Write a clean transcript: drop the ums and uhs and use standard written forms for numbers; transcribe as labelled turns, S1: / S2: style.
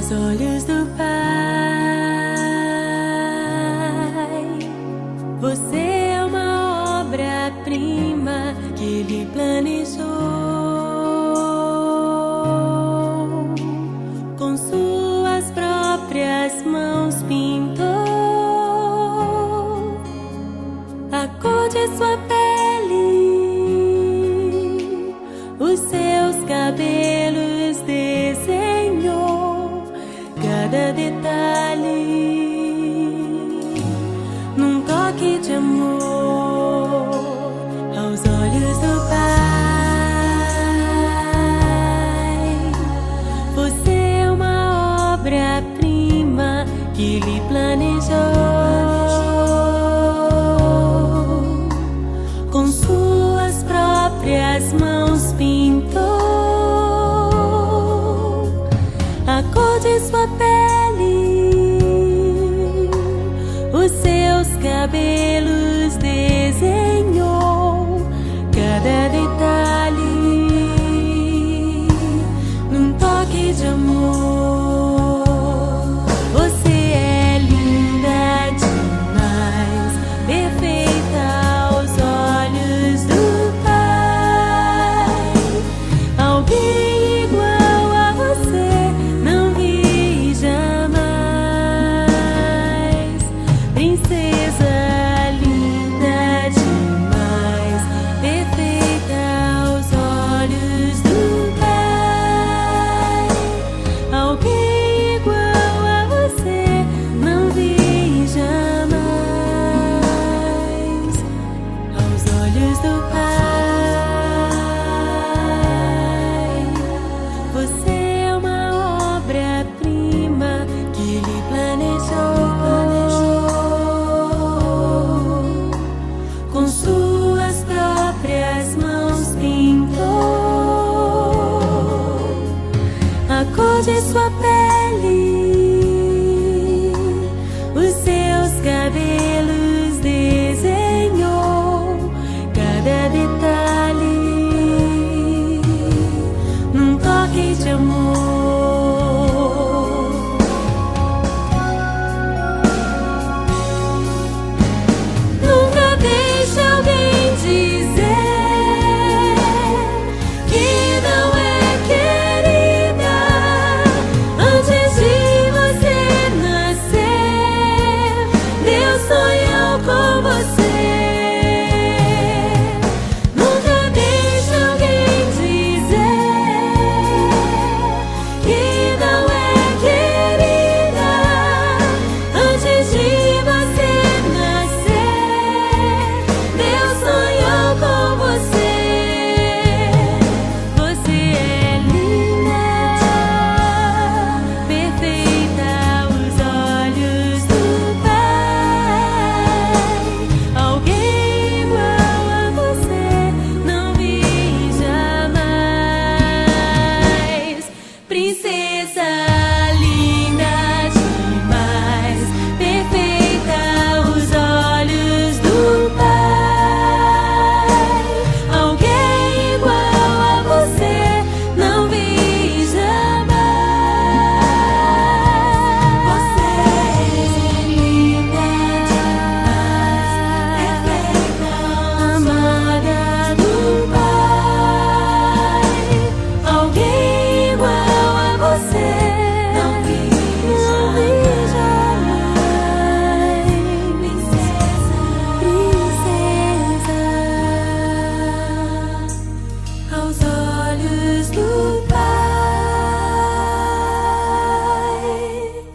S1: aos olhos do Pai. Você é uma obra-prima que Ele planejou. Com suas próprias mãos pintou a cor de sua pele, os seus cabelos desenhou cada detalhe num toque de amor aos olhos do Pai. Você é uma obra-prima que Ele planejou. Com suas próprias mãos pintou a cor de sua pele, os seus cabelos desenhou cada detalhe num toque de amor. Você é linda demais, perfeita aos olhos do Pai. Alguém igual a você não vi jamais. Princesa linda demais, perfeita aos olhos do Pai. Alguém igual a você não vi jamais aos olhos do Pai. Você é uma obra-prima que Ele planejou. Com suas próprias mãos pintou a cor de sua pele, os seus cabelos